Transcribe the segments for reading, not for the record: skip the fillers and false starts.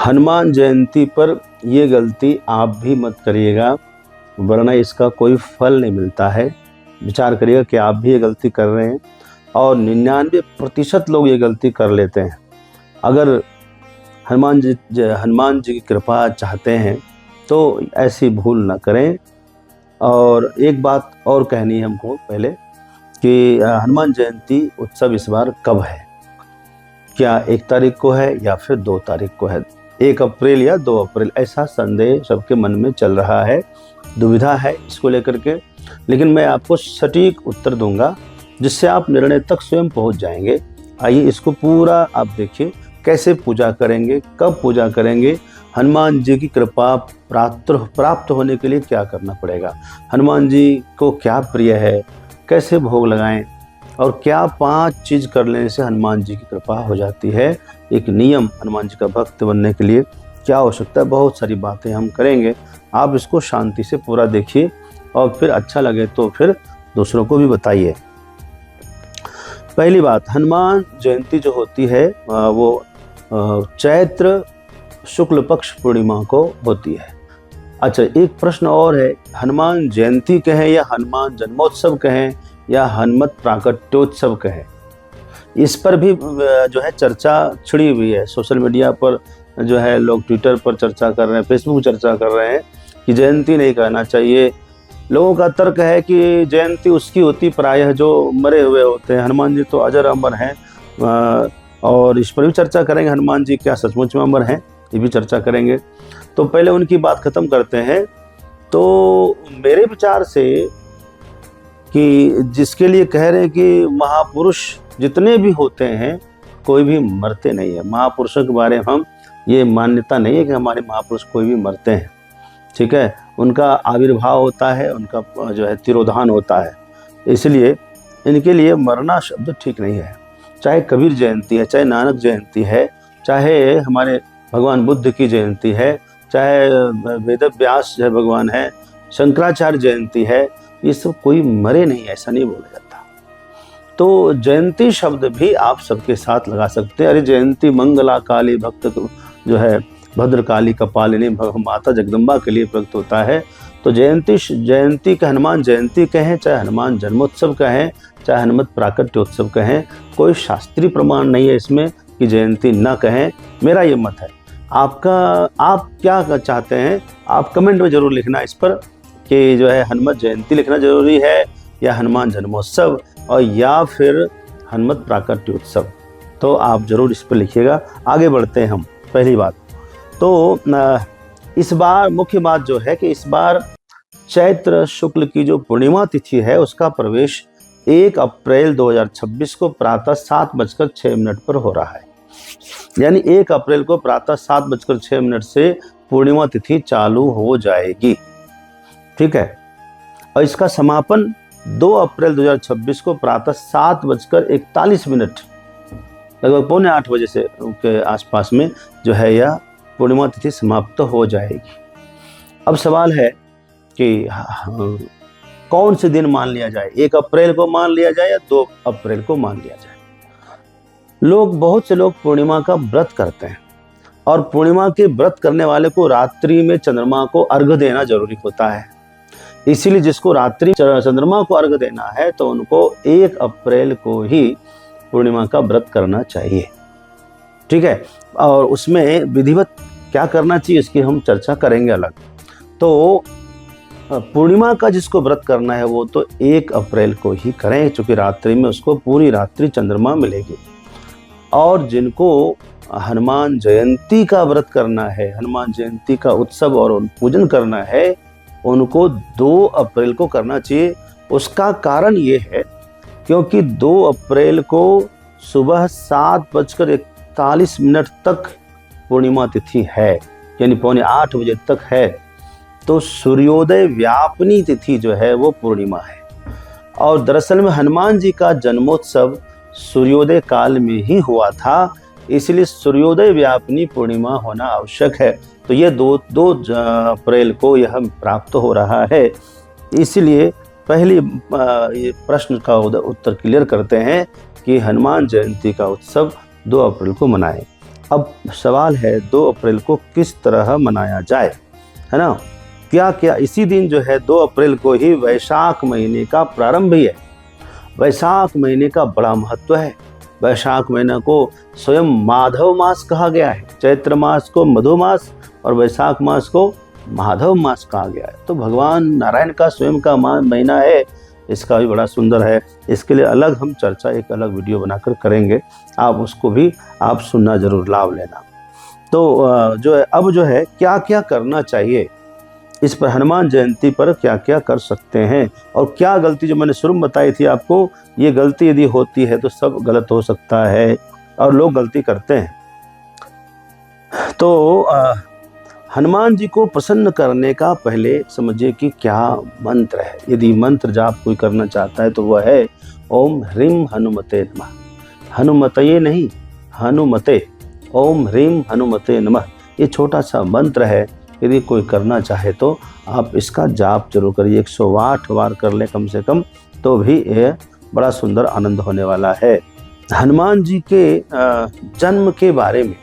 हनुमान जयंती पर ये गलती आप भी मत करिएगा, वरना इसका कोई फल नहीं मिलता है। विचार करिएगा कि आप भी ये गलती कर रहे हैं और 99% लोग ये गलती कर लेते हैं। अगर हनुमान जी की कृपा चाहते हैं तो ऐसी भूल ना करें। और एक बात और कहनी है हमको पहले कि हनुमान जयंती उत्सव इस बार कब है, क्या 1 तारीख को है या फिर 2 तारीख को है, 1 अप्रैल या 2 अप्रैल, ऐसा संदेह सबके मन में चल रहा है, दुविधा है इसको लेकर के। लेकिन मैं आपको सटीक उत्तर दूंगा जिससे आप निर्णय तक स्वयं पहुंच जाएंगे। आइए इसको पूरा आप देखिए, कैसे पूजा करेंगे, कब पूजा करेंगे, हनुमान जी की कृपा प्राप्त होने के लिए क्या करना पड़ेगा, हनुमान जी को क्या प्रिय है, कैसे भोग लगाएं और क्या 5 चीज़ कर लेने से हनुमान जी की कृपा हो जाती है। एक नियम हनुमान जी का भक्त बनने के लिए क्या हो सकता है, बहुत सारी बातें हम करेंगे। आप इसको शांति से पूरा देखिए और फिर अच्छा लगे तो फिर दूसरों को भी बताइए। पहली बात, हनुमान जयंती जो होती है वो चैत्र शुक्ल पक्ष पूर्णिमा को होती है। अच्छा, एक प्रश्न और है, हनुमान जयंती कहें या हनुमान जन्मोत्सव कहें या हनुमत प्राकट्योत्सव कहें, इस पर भी जो है चर्चा छिड़ी हुई है। सोशल मीडिया पर जो है लोग ट्विटर पर चर्चा कर रहे हैं, फेसबुक चर्चा कर रहे हैं कि जयंती नहीं कहना चाहिए। लोगों का तर्क है कि जयंती उसकी होती प्रायः जो मरे हुए होते हैं, हनुमान जी तो अजर अमर हैं। और इस पर भी चर्चा करेंगे, हनुमान जी क्या सचमुच में अमर हैं, ये भी चर्चा करेंगे। तो पहले उनकी बात ख़त्म करते हैं। तो मेरे विचार से कि जिसके लिए कह रहे हैं कि महापुरुष जितने भी होते हैं कोई भी मरते नहीं है, महापुरुषों के बारे में हम ये मान्यता नहीं है कि हमारे महापुरुष कोई भी मरते हैं, ठीक है। उनका आविर्भाव होता है, उनका जो है तिरोधान होता है, इसलिए इनके लिए मरना शब्द ठीक नहीं है। चाहे कबीर जयंती है, चाहे नानक जयंती है, चाहे हमारे भगवान बुद्ध की जयंती है, चाहे वेद व्यास जो भगवान है, शंकराचार्य जयंती है, ये सब कोई मरे नहीं, ऐसा नहीं बोला जाता। तो जयंती शब्द भी आप सबके साथ लगा सकते हैं। अरे जयंती मंगला काली भक्त जो है भद्रकाली कपालिनी माता जगदम्बा के लिए प्रयुक्त होता है। तो जयंती का हनुमान जयंती कहें, चाहे हनुमान जन्मोत्सव कहें, चाहे हनुमत प्राकट्योत्सव कहें, कोई शास्त्रीय प्रमाण नहीं है इसमें कि जयंती ना कहें। मेरा ये मत है। आप क्या चाहते हैं, आप कमेंट में ज़रूर लिखना इस पर कि जो है हनुमत जयंती लिखना जरूरी है या हनुमान जन्मोत्सव और या फिर हनुमत प्राकट्योत्सव, तो आप ज़रूर इस पर लिखिएगा। आगे बढ़ते हैं हम। पहली बात तो इस बार मुख्य बात जो है कि इस बार चैत्र शुक्ल की जो पूर्णिमा तिथि है उसका प्रवेश 1 अप्रैल 2026 को प्रातः 7:06 पर हो रहा है। यानी 1 अप्रैल को प्रातः 7:06 से पूर्णिमा तिथि चालू हो जाएगी, ठीक है। और इसका समापन 2 अप्रैल 2026 को प्रातः 7:41 लगभग 7:45 बजे से के आसपास में जो है यह पूर्णिमा तिथि समाप्त हो जाएगी। अब सवाल है कि कौन से दिन मान लिया जाए, 1 अप्रैल को मान लिया जाए या 2 अप्रैल को मान लिया जाए। बहुत से लोग पूर्णिमा का व्रत करते हैं और पूर्णिमा के व्रत करने वाले को रात्रि में चंद्रमा को अर्घ्य देना जरूरी होता है। इसीलिए जिसको रात्रि चंद्रमा को अर्घ्य देना है तो उनको 1 अप्रैल को ही पूर्णिमा का व्रत करना चाहिए, ठीक है। और उसमें विधिवत क्या करना चाहिए इसकी हम चर्चा करेंगे अलग। तो पूर्णिमा का जिसको व्रत करना है वो तो 1 अप्रैल को ही करें, क्योंकि रात्रि में उसको पूरी रात्रि चंद्रमा मिलेगी। और जिनको हनुमान जयंती का व्रत करना है, हनुमान जयंती का उत्सव और पूजन करना है, उनको 2 अप्रैल को करना चाहिए। उसका कारण ये है क्योंकि 2 अप्रैल को सुबह 7:41 तक पूर्णिमा तिथि है, यानी 7:45 बजे तक है। तो सूर्योदय व्यापनी तिथि जो है वो पूर्णिमा है। और दरअसल में हनुमान जी का जन्मोत्सव सूर्योदय काल में ही हुआ था, इसलिए सूर्योदय व्यापनी पूर्णिमा होना आवश्यक है। तो ये 2 अप्रैल को यह प्राप्त हो रहा है। इसलिए पहली ये प्रश्न का उत्तर क्लियर करते हैं कि हनुमान जयंती का उत्सव 2 अप्रैल को मनाएं। अब सवाल है 2 अप्रैल को किस तरह मनाया जाए, है ना। क्या क्या इसी दिन जो है 2 अप्रैल को ही वैशाख महीने का प्रारंभ भी है। वैशाख महीने का बड़ा महत्व है। वैशाख महीना को स्वयं माधव मास कहा गया है। चैत्र मास को मधु मास और वैशाख मास को माधव मास कहा गया है। तो भगवान नारायण का स्वयं का महीना है, इसका भी बड़ा सुंदर है। इसके लिए अलग हम चर्चा एक अलग वीडियो बनाकर करेंगे, आप उसको भी आप सुनना जरूर, लाभ लेना। तो जो है अब जो है क्या क्या करना चाहिए इस पर, हनुमान जयंती पर क्या क्या कर सकते हैं और क्या गलती, जो मैंने शुरू में बताई थी आपको, ये गलती यदि होती है तो सब गलत हो सकता है और लोग गलती करते हैं। तो हनुमान जी को प्रसन्न करने का पहले समझिए कि क्या मंत्र है। यदि मंत्र जाप कोई करना चाहता है तो वह है ओम ह्रीम हनुमते नमः। हनुमतये नहीं, हनुमते, ओम ह्रीम हनुमते नमः। ये छोटा सा मंत्र है, यदि कोई करना चाहे तो आप इसका जाप जरूर करिए। 108 बार कर ले कम से कम, तो भी यह बड़ा सुंदर आनंद होने वाला है। हनुमान जी के जन्म के बारे में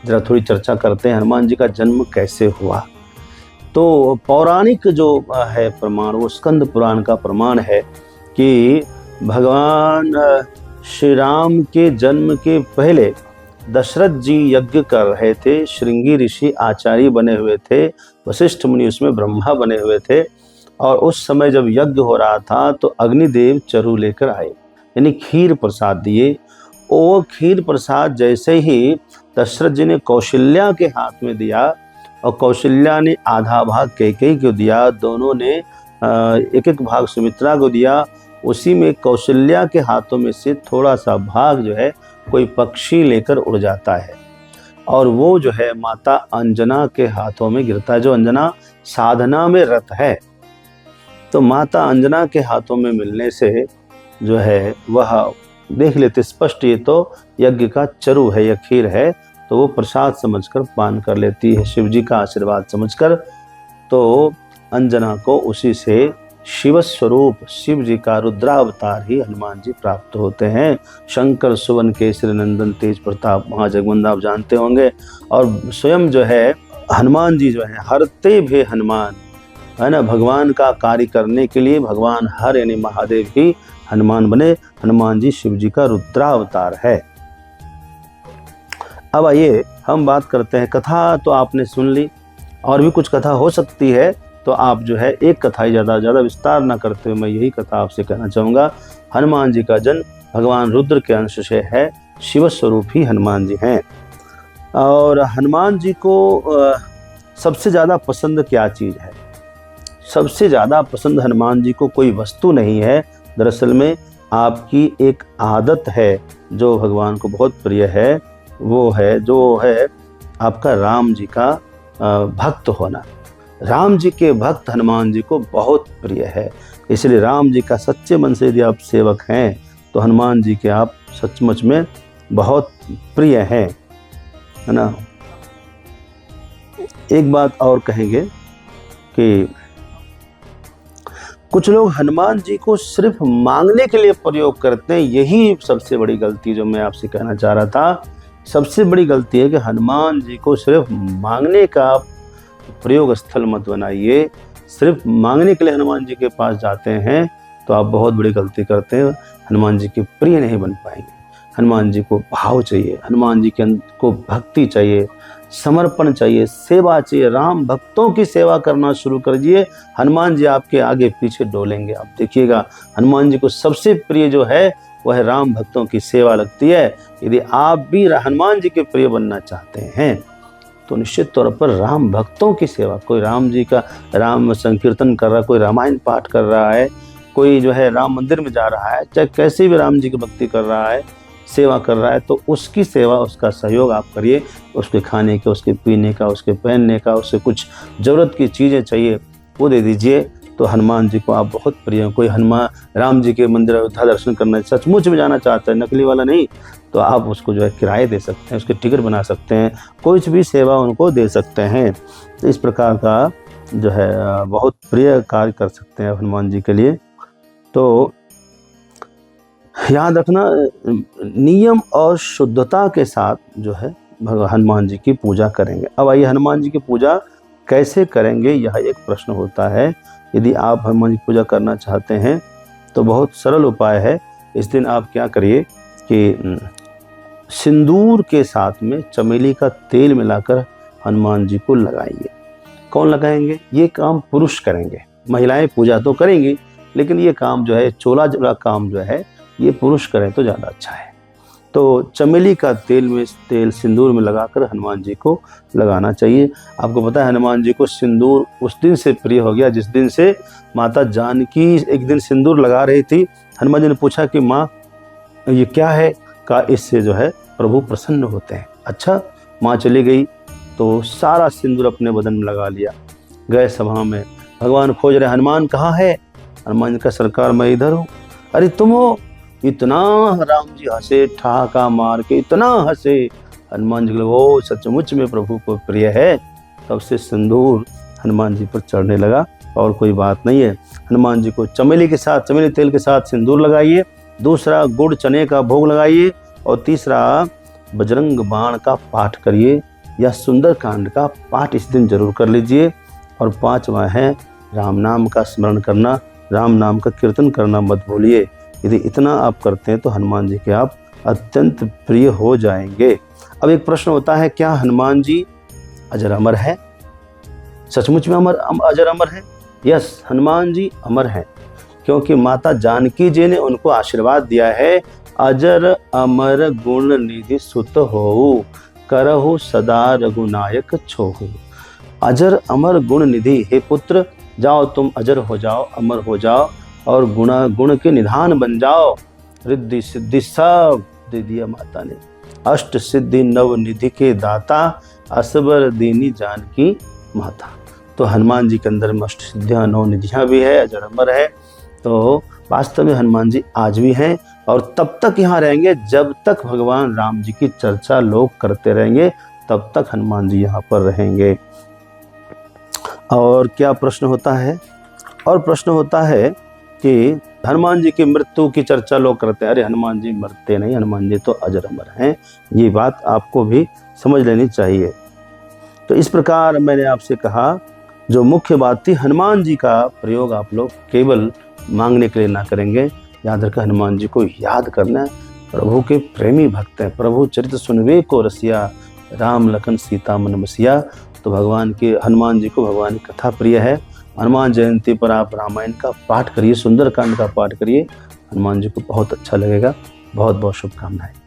जरा थोड़ी चर्चा करते हैं। हनुमान जी का जन्म कैसे हुआ, तो पौराणिक जो है प्रमाण, वो स्कंद पुराण का प्रमाण है कि भगवान श्री राम के जन्म के पहले दशरथ जी यज्ञ कर रहे थे। श्रृंगी ऋषि आचार्य बने हुए थे, वशिष्ठ मुनि उसमें ब्रह्मा बने हुए थे। और उस समय जब यज्ञ हो रहा था तो अग्निदेव चरु लेकर आए, यानी खीर प्रसाद दिए। वो खीर प्रसाद जैसे ही दशरथ जी ने कौशल्या के हाथ में दिया और कौशल्या ने आधा भाग कैकेयी को दिया, दोनों ने एक एक भाग सुमित्रा को दिया। उसी में कौशल्या के हाथों में से थोड़ा सा भाग जो है कोई पक्षी लेकर उड़ जाता है और वो जो है माता अंजना के हाथों में गिरता है। जो अंजना साधना में रत है, तो माता अंजना के हाथों में मिलने से जो है वह देख लेते स्पष्ट, ये तो यज्ञ का चरु है, यह खीर है, तो वो प्रसाद समझकर पान कर लेती है, शिव जी का आशीर्वाद समझकर। तो अंजना को उसी से शिव स्वरूप शिव जी का रुद्रावतार ही हनुमान जी प्राप्त होते हैं। शंकर सुवन केसरी नंदन तेज प्रताप महाजगवंद आप जानते होंगे। और स्वयं जो है हनुमान जी जो है हरते भी हनुमान, है ना, भगवान का कार्य करने के लिए भगवान हर यानी महादेव ही हनुमान बने। हनुमान जी शिव जी का रुद्रावतार है। अब आइए हम बात करते हैं, कथा तो आपने सुन ली, और भी कुछ कथा हो सकती है, तो आप जो है एक कथा ही ज़्यादा विस्तार ना करते हुए मैं यही कथा आपसे कहना चाहूँगा। हनुमान जी का जन्म भगवान रुद्र के अंश से है, शिव स्वरूप ही हनुमान जी हैं। और हनुमान जी को सबसे ज़्यादा पसंद क्या चीज़ है? सबसे ज़्यादा पसंद हनुमान जी को कोई वस्तु नहीं है, दरअसल में आपकी एक आदत है जो भगवान को बहुत प्रिय है, वो है जो है आपका राम जी का भक्त होना। राम जी के भक्त हनुमान जी को बहुत प्रिय है, इसलिए राम जी का सच्चे मन से यदि आप सेवक हैं तो हनुमान जी के आप सचमुच में बहुत प्रिय हैं, है ना। एक बात और कहेंगे कि कुछ लोग हनुमान जी को सिर्फ मांगने के लिए प्रयोग करते हैं, यही सबसे बड़ी गलती जो मैं आपसे कहना चाह रहा था। सबसे बड़ी गलती है कि हनुमान जी को सिर्फ मांगने का प्रयोग स्थल मत बनाइए। सिर्फ मांगने के लिए हनुमान जी के पास जाते हैं तो आप बहुत बड़ी गलती करते हैं, हनुमान जी के प्रिय नहीं बन पाएंगे। हनुमान जी को भाव चाहिए, हनुमान जी के को भक्ति चाहिए, समर्पण चाहिए, सेवा चाहिए। राम भक्तों की सेवा करना शुरू करिए, हनुमान जी आपके आगे पीछे डोलेंगे। आप देखिएगा हनुमान जी को सबसे प्रिय जो है वह राम भक्तों की सेवा लगती है। यदि आप भी हनुमान जी के प्रिय बनना चाहते हैं तो निश्चित तौर पर राम भक्तों की सेवा, कोई राम जी का राम संकीर्तन कर रहा है, कोई रामायण पाठ कर रहा है, कोई जो है राम मंदिर में जा रहा है, चाहे कैसे भी राम जी की भक्ति कर रहा है, सेवा कर रहा है, तो उसकी सेवा, उसका सहयोग आप करिए। उसके खाने का, उसके पीने का, उसके पहनने का, उससे कुछ ज़रूरत की चीज़ें चाहिए वो दे दीजिए, तो हनुमान जी को आप बहुत प्रिय हैं। कोई हनुमान राम जी के मंदिर अयोध्या दर्शन करना सचमुच में जाना चाहता है, नकली वाला नहीं, तो आप उसको जो है किराए दे सकते हैं, उसके टिकट बना सकते हैं, कोई भी सेवा उनको दे सकते हैं। तो इस प्रकार का जो है बहुत प्रिय कार्य कर सकते हैं हनुमान जी के लिए। तो याद रखना, नियम और शुद्धता के साथ जो है हनुमान जी की पूजा करेंगे। अब आइए हनुमान जी की पूजा कैसे करेंगे, यह एक प्रश्न होता है। यदि आप हनुमान जी की पूजा करना चाहते हैं तो बहुत सरल उपाय है। इस दिन आप क्या करिए कि सिंदूर के साथ में चमेली का तेल मिलाकर हनुमान जी को लगाइए। कौन लगाएंगे? ये काम पुरुष करेंगे, महिलाएं पूजा तो करेंगी, लेकिन ये काम जो है, चोला वाला काम जो है, ये पुरुष करें तो ज़्यादा अच्छा है। तो चमेली का तेल सिंदूर में लगाकर हनुमान जी को लगाना चाहिए। आपको पता है हनुमान जी को सिंदूर उस दिन से प्रिय हो गया जिस दिन से माता जानकी एक दिन सिंदूर लगा रही थी। हनुमान जी ने पूछा कि माँ ये क्या है? कहा इससे जो है प्रभु प्रसन्न होते हैं। अच्छा, माँ चली गई तो सारा सिंदूर अपने बदन में लगा लिया। गए सभा में, भगवान खोज रहे, हनुमान कहाँ है? हनुमान जी का सरकार मैं इधर हूँ। अरे तुम हो? इतना राम जी हंसे, ठहाका मार के इतना हंसे। हनुमान जी वो सचमुच में प्रभु को प्रिय है। तब से सिंदूर हनुमान जी पर चढ़ने लगा, और कोई बात नहीं है। हनुमान जी को चमेली तेल के साथ सिंदूर लगाइए, दूसरा गुड़ चने का भोग लगाइए, और तीसरा बजरंग बाण का पाठ करिए या सुंदर कांड का पाठ इस दिन जरूर कर लीजिए। और पांचवा है राम नाम का स्मरण करना, राम नाम का कीर्तन करना मत भूलिए। यदि इतना आप करते हैं तो हनुमान जी के आप अत्यंत प्रिय हो जाएंगे। अब एक प्रश्न होता है, क्या हनुमान जी अजर अमर है? सचमुच में अजर अमर है? यस, हनुमान जी अमर हैं, क्योंकि माता जानकी जी ने उनको आशीर्वाद दिया है, अजर अमर गुण निधि सुत हो, करहु सदा रघुनायक छोहु। अजर अमर गुण निधि, हे पुत्र जाओ तुम अजर हो जाओ, अमर हो जाओ, और गुण के निधान बन जाओ। रिद्धि सिद्धि सब दे दिया माता ने, अष्ट सिद्धि नव निधि के दाता, असबर दीनी जानकी माता। तो हनुमान जी के अंदर में अष्ट सिद्धियां नौ निधियां भी है, अजर अमर है। तो वास्तव में हनुमान जी आज भी हैं, और तब तक यहाँ रहेंगे जब तक भगवान राम जी की चर्चा लोग करते रहेंगे, तब तक हनुमान जी यहाँ पर रहेंगे। और क्या प्रश्न होता है? और प्रश्न होता है कि हनुमान जी की मृत्यु की चर्चा लोग करते हैं। अरे हनुमान जी मरते नहीं, हनुमान जी तो अजर अमर हैं। ये बात आपको भी समझ लेनी चाहिए। तो इस प्रकार मैंने आपसे कहा, जो मुख्य बात थी, हनुमान जी का प्रयोग आप लोग केवल मांगने के लिए ना करेंगे। याद रखें, हनुमान जी को याद करना है। प्रभु के प्रेमी भक्त हैं, प्रभु चरित सुनवे को रसिया, राम लखन सीता मन बसिया। तो भगवान के हनुमान जी को भगवान की कथा प्रिय है। हनुमान जयंती पर आप रामायण का पाठ करिए, सुंदर कांड का पाठ करिए, हनुमान जी को बहुत अच्छा लगेगा। बहुत बहुत शुभकामनाएं।